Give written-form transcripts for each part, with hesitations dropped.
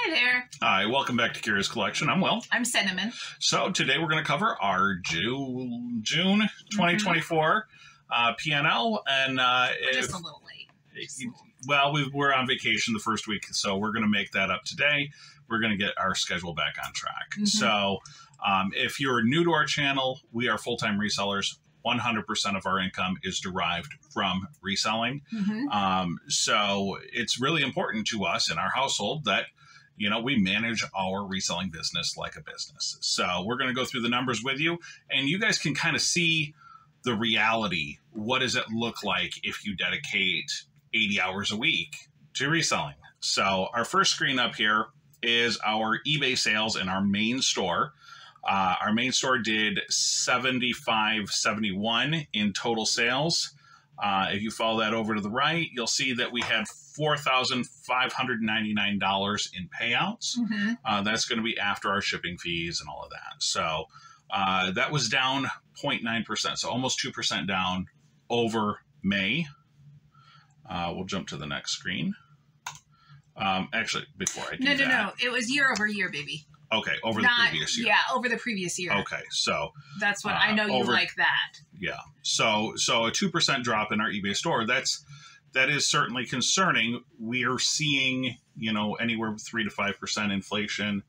Hi there. Hi, welcome back to Curious Collection. I'm Will. I'm Cinnamon. So today we're going to cover our June 2024 P&L, and We're just a little late. Well, we're on vacation the first week, so we're going to make that up today. We're going to get our schedule back on track. So if you're new to our channel, we are full-time resellers. 100% of our income is derived from reselling. So it's really important to us in our household that we manage our reselling business like a business. So we're going to go through the numbers with you, and you guys can kind of see the reality. What does it look like if you dedicate 80 hours a week to reselling? So our first screen up here is our eBay sales in our main store. Our main store did $75.71 in total sales. If you follow that over to the right, you'll see that we had $4,599 in payouts. That's going to be after our shipping fees and all of that. So that was down 0.9%, so almost 2% down over May. We'll jump to the next screen. Actually, before I do that. No. It was year over year, baby. Okay, over the previous year. Yeah, over the previous year. Okay, so that's what I know you like that. Yeah. So a 2% drop in our eBay store, that is certainly concerning. We are seeing, anywhere with 3 to 5% inflation.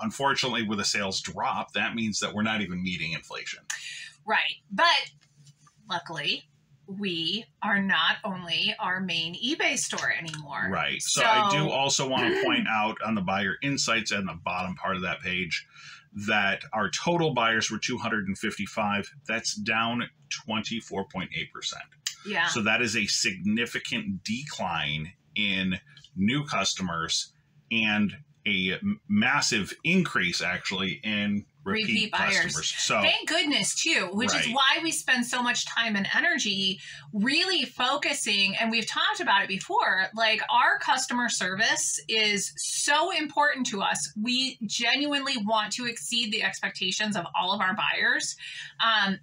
Unfortunately, with a sales drop, that means that we're not even meeting inflation. Right. But luckily, we are not only our main eBay store anymore. Right. So I do also want to point out on the buyer insights and the bottom part of that page that our total buyers were 255. That's down 24.8%. Yeah. So that is a significant decline in new customers and a massive increase actually in repeat buyers. Customers. So thank goodness too, which is why we spend so much time and energy really focusing, and we've talked about it before, like our customer service is so important to us. We genuinely want to exceed the expectations of all of our buyers,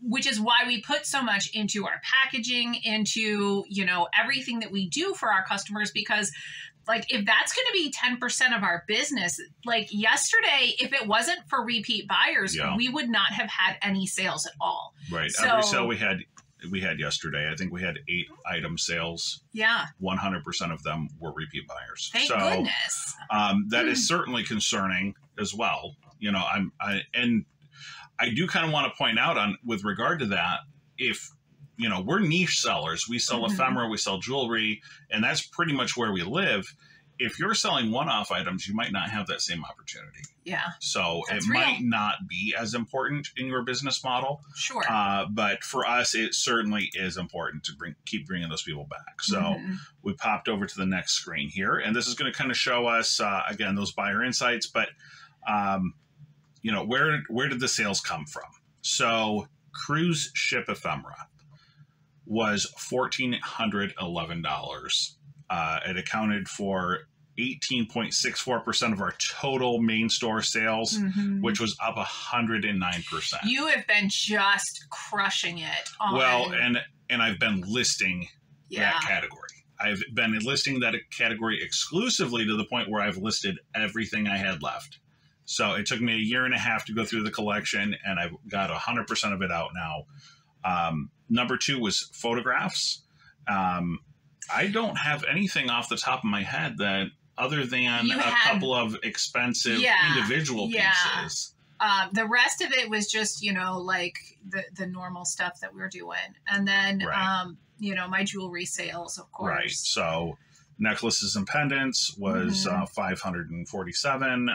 which is why we put so much into our packaging, into, everything that we do for our customers, because like, if that's going to be 10% of our business, like yesterday, if it wasn't for repeat buyers, we would not have had any sales at all. Right. So, every sale we had yesterday, I think we had 8 item sales. Yeah. 100% of them were repeat buyers. Thank goodness. That is certainly concerning as well. I do kind of want to point out with regard to that, if we're niche sellers. We sell ephemera, we sell jewelry, and that's pretty much where we live. If you're selling one-off items, you might not have that same opportunity. Yeah. So it might not be as important in your business model. Sure. But for us, it certainly is important to keep bringing those people back. So we popped over to the next screen here, and this is going to kind of show us, again, those buyer insights. But, where did the sales come from? So cruise ship ephemera was $1,411. It accounted for 18.64% of our total main store sales, which was up 109%. You have been just crushing it. Well, and I've been listing that category. I've been listing that category exclusively to the point where I've listed everything I had left. So it took me a year and a half to go through the collection, and I've got 100% of it out now. Number 2 was photographs. I don't have anything off the top of my head that other than couple of expensive individual pieces. The rest of it was just, like the normal stuff that we're doing. And then, my jewelry sales, of course. Right. So necklaces and pendants was 547.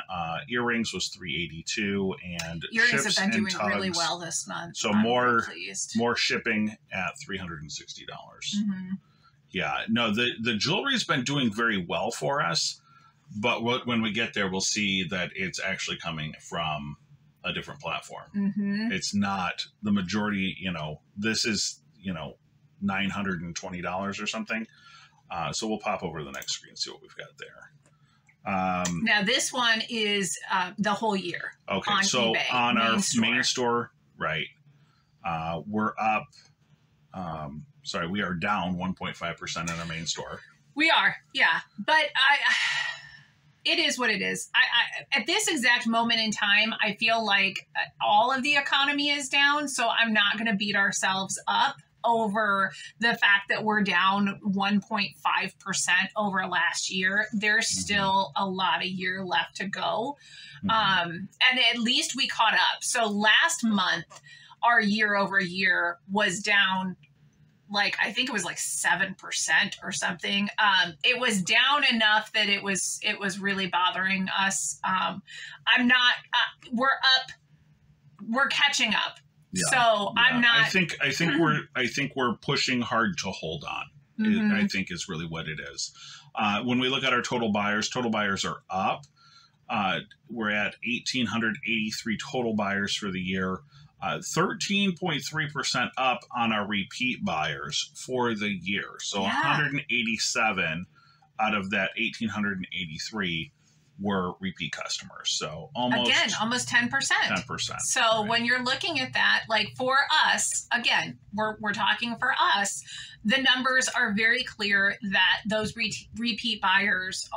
Earrings was 382, and earrings have been doing really well this month. So more shipping at $360. Yeah, no, the jewelry's been doing very well for us, but when we get there, we'll see that it's actually coming from a different platform. It's not the majority. This is $920 or something. So we'll pop over to the next screen and see what we've got there. Now this one is the whole year. Okay, on so eBay, on our main store, right? We're up. We are down 1.5% in our main store. We are, yeah. But it is what it is. I at this exact moment in time, I feel like all of the economy is down. So I'm not going to beat ourselves up over the fact that we're down 1.5% over last year. There's still a lot of year left to go. And at least we caught up. So last month, our year over year was down, like, I think it was like 7% or something. It was down enough that it was really bothering us. We're up, we're catching up. Yeah, so yeah. I'm not. I think we're pushing hard to hold on. I think is really what it is. When we look at our total buyers are up. We're at 1,883 total buyers for the year. 13.3% up on our repeat buyers for the year. So 187 out of that 1,883 were repeat customers. So almost 10%. 10%. So right. When you're looking at that, like for us, again, we're talking for us, the numbers are very clear that those repeat buyers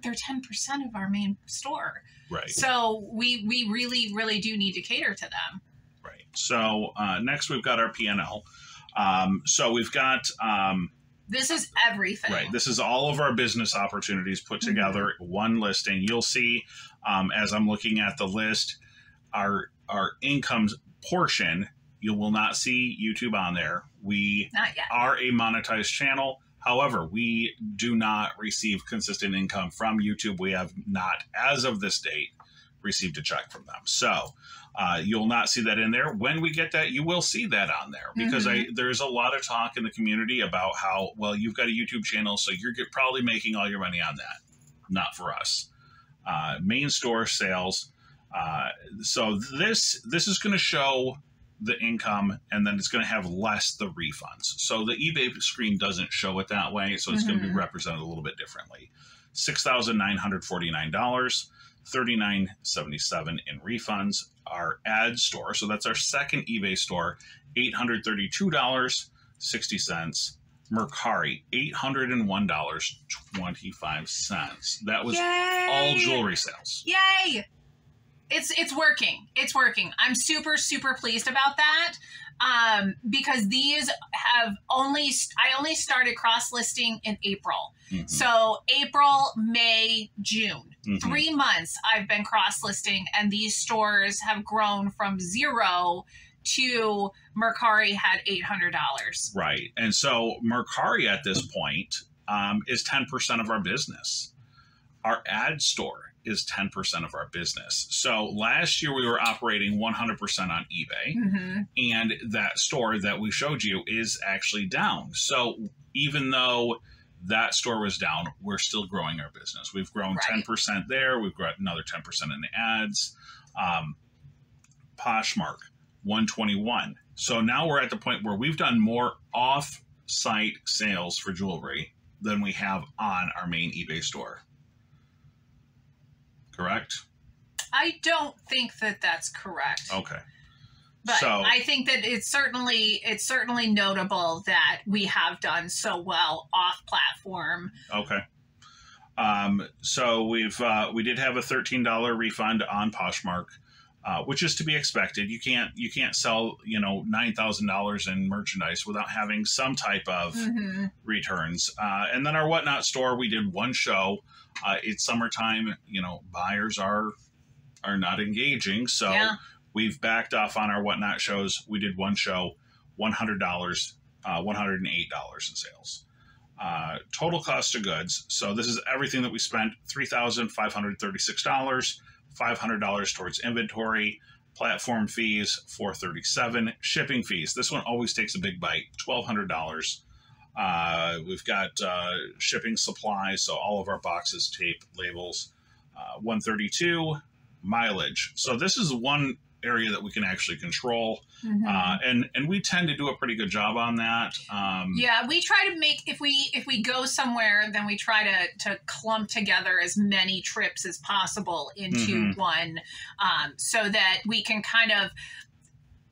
they're 10% of our main store. Right. So we really, really do need to cater to them. Right. So next we've got our P&L. So we've got... this is everything. Right. This is all of our business opportunities put together, one listing. You'll see as I'm looking at the list, our income portion, you will not see YouTube on there. We not yet. Are a monetized channel. However, we do not receive consistent income from YouTube. We have not, as of this date, received a check from them. So you'll not see that in there. When we get that, you will see that on there because there's a lot of talk in the community about how, well, you've got a YouTube channel, so you're probably making all your money on that. Not for us. Main store sales. So this is going to show the income, and then it's going to have less the refunds. So the eBay screen doesn't show it that way, so it's going to be represented a little bit differently. $6,949, $39.77 in refunds. Our ad store, so that's our second eBay store, $832.60. Mercari, $801.25. That was all jewelry sales. Yay! It's working. It's working. I'm super, super pleased about that because these have I only started cross-listing in April. So April, May, June, 3 months I've been cross-listing, and these stores have grown from 0 to Mercari had $800. Right. And so Mercari at this point is 10% of our business. Our ad store is 10% of our business. So last year we were operating 100% on eBay, and that store that we showed you is actually down. So even though that store was down, we're still growing our business. We've grown 10% there. We've got another 10% in the ads. Poshmark, 121. So now we're at the point where we've done more off-site sales for jewelry than we have on our main eBay store. Correct? I don't think that that's correct. Okay. But so, I think that it's certainly notable that we have done so well off platform. Okay. So we did have a $13 refund on Poshmark, which is to be expected. You can't sell $9,000 in merchandise without having some type of returns. And then our Whatnot store, we did one show. It's summertime, buyers are not engaging. So we've backed off on our Whatnot shows. We did one show, $100, $108 in sales. Total cost of goods. So this is everything that we spent, $3,536, $500 towards inventory, platform fees, $437, shipping fees. This one always takes a big bite, $1,200. We've got shipping supplies, so all of our boxes, tape, labels, $132, mileage. So this is one area that we can actually control, and we tend to do a pretty good job on that. Yeah, we try to make, if we go somewhere, then we try to clump together as many trips as possible into one, so that we can kind of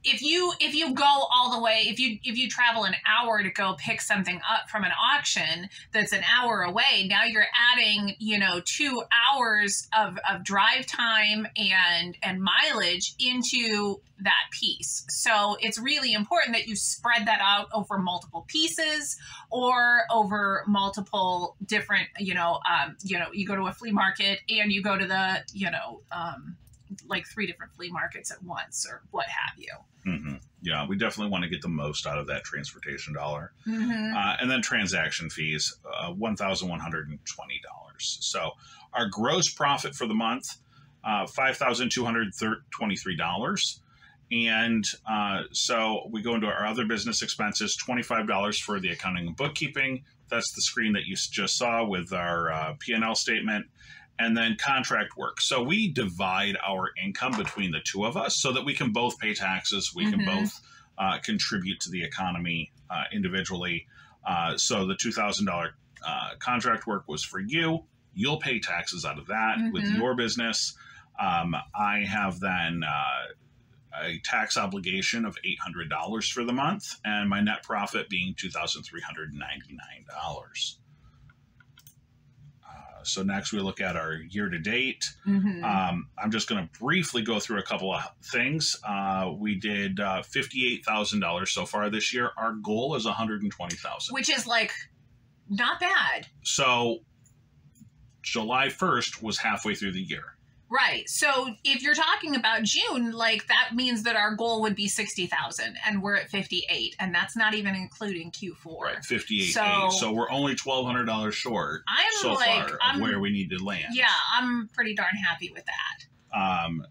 if you go all the way, if you travel an hour to go pick something up from an auction that's an hour away, now you're adding, 2 hours of drive time and mileage into that piece. So it's really important that you spread that out over multiple pieces or over multiple different, you go to a flea market and you go to the, like 3 different flea markets at once or what have you. Mm-hmm. Yeah, we definitely want to get the most out of that transportation dollar. And then transaction fees, $1,120. So our gross profit for the month, $5,223. And so we go into our other business expenses, $25 for the accounting and bookkeeping. That's the screen that you just saw with our P&L statement. And then contract work. So we divide our income between the 2 of us so that we can both pay taxes. We can both contribute to the economy individually. So the $2,000 contract work was for you. You'll pay taxes out of that with your business. I have then a tax obligation of $800 for the month, and my net profit being $2,399. So next we look at our year-to-date. I'm just going to briefly go through a couple of things. We did $58,000 so far this year. Our goal is $120,000. Which is like not bad. So July 1st was halfway through the year. Right. So if you're talking about June, like that means that our goal would be 60,000 and we're at 58, and that's not even including Q4. Right, 58. So we're only $1,200 short so far of where we need to land. Yeah, I'm pretty darn happy with that.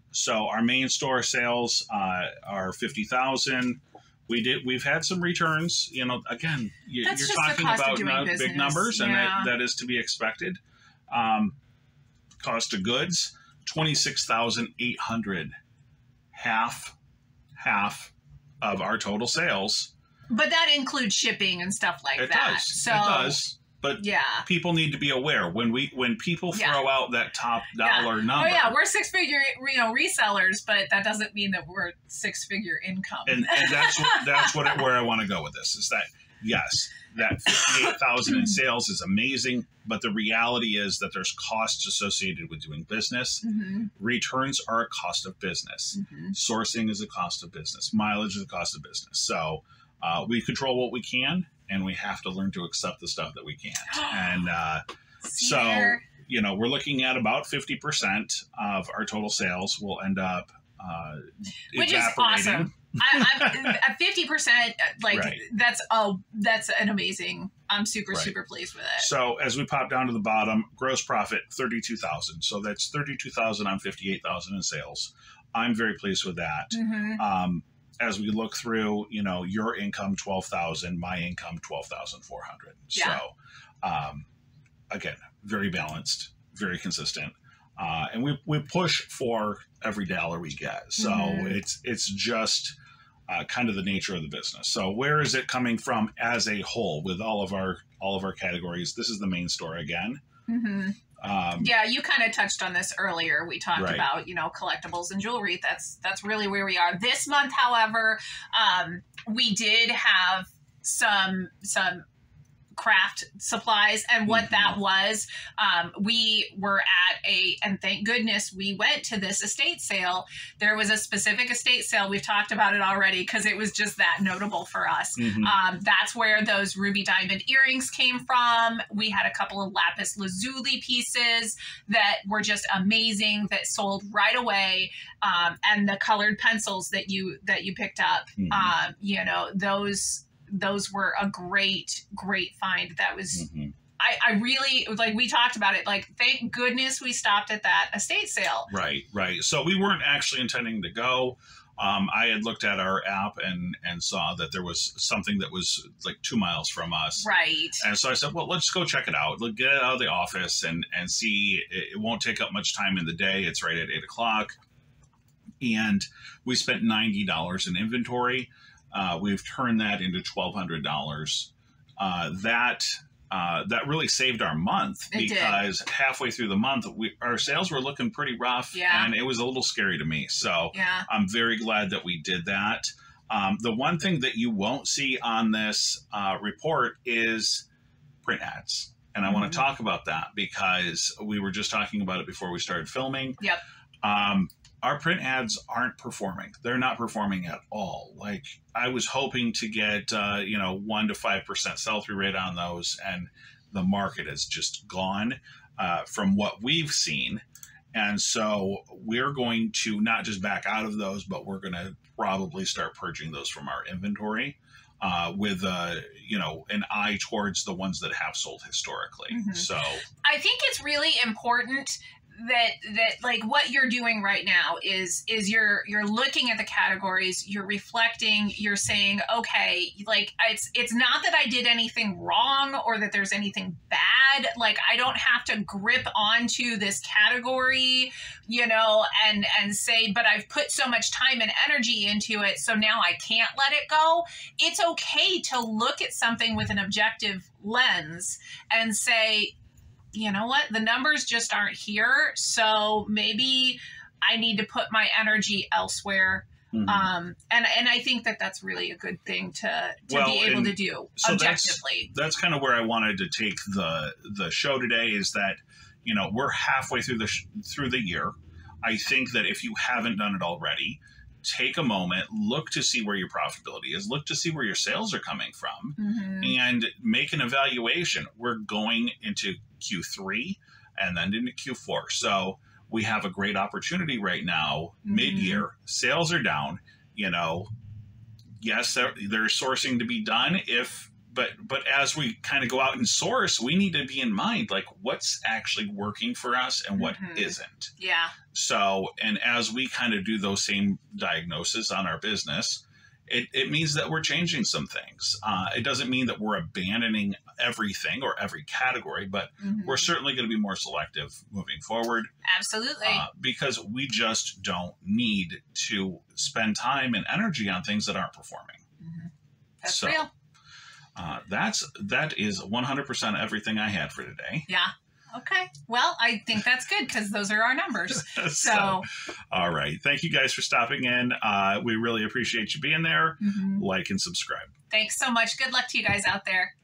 So our main store sales are 50,000. We've had some returns. Again, you're talking about big numbers, and that is to be expected. Cost of goods. 26,800, half of our total sales. But that includes shipping and stuff like that. So, it does. But people need to be aware when people throw out that top dollar number. Oh yeah, we're 6-figure resellers, but that doesn't mean that we're 6-figure income. And that's where I want to go with this is that yes, that 58,000 in sales is amazing, but the reality is that there's costs associated with doing business. Returns are a cost of business. Sourcing is a cost of business. Mileage is a cost of business. So we control what we can, and we have to learn to accept the stuff that we can't. And so, we're looking at about 50% of our total sales will end up which is awesome. I'm at 50%. That's an amazing. I'm super pleased with it. So as we pop down to the bottom, gross profit 32,000. So that's 32,000 on 58,000 in sales. I'm very pleased with that. As we look through, your income 12,000, my income 12,400. So again, very balanced, very consistent. And we push for every dollar we get. So it's just kind of the nature of the business. So where is it coming from as a whole with all of our categories? This is the main store again. You kind of touched on this earlier. We talked about, collectibles and jewelry. That's really where we are. This month, however, we did have some craft supplies, and what that was, we were at and thank goodness we went to this estate sale. There was a specific estate sale. We've talked about it already because it was just that notable for us. That's where those ruby diamond earrings came from. We had a couple of lapis lazuli pieces that were just amazing that sold right away. And the colored pencils that you picked up, those were a great find. That was, I really, we talked about it, thank goodness we stopped at that estate sale. Right. So we weren't actually intending to go. I had looked at our app and saw that there was something that was 2 miles from us. Right. And so I said, well, let's go check it out. Let's get it out of the office and see. It won't take up much time in the day. It's right at 8 o'clock. And we spent $90 in inventory. We've turned that into $1,200. That that really saved our month, because halfway through the month, our sales were looking pretty rough, and it was a little scary to me. So I'm very glad that we did that. The one thing that you won't see on this report is print ads. And I want to talk about that because we were just talking about it before we started filming. Yep. Our print ads aren't performing. They're not performing at all. Like, I was hoping to get, 1 to 5% sell-through rate on those, and the market has just gone from what we've seen. And so we're going to not just back out of those, but we're going to probably start purging those from our inventory with, an eye towards the ones that have sold historically. So I think it's really important that like what you're doing right now is you're looking at the categories, you're reflecting, you're saying, okay, like it's not that I did anything wrong or that there's anything bad. Like, I don't have to grip onto this category, and say, but I've put so much time and energy into it, so now I can't let it go. It's okay to look at something with an objective lens and say, you know what, the numbers just aren't here, so maybe I need to put my energy elsewhere. And I think that that's really a good thing to be able to do objectively. That's kind of where I wanted to take the show today, is that, we're halfway through the year. I think that if you haven't done it already, take a moment, look to see where your profitability is, look to see where your sales are coming from, and make an evaluation. We're going into Q3 and then into Q4. So we have a great opportunity right now, mid-year. Sales are down, yes, there's sourcing to be done, but as we kind of go out and source, we need to be in mind, like, what's actually working for us and what isn't. Yeah. So, and as we kind of do those same diagnoses on our business, it means that we're changing some things. It doesn't mean that we're abandoning everything or every category, but we're certainly going to be more selective moving forward. Absolutely. Because we just don't need to spend time and energy on things that aren't performing. That's real. That is 100% everything I had for today. Yeah. Okay. Well, I think that's good because those are our numbers. So, all right. Thank you guys for stopping in. We really appreciate you being there. Like and subscribe. Thanks so much. Good luck to you guys out there.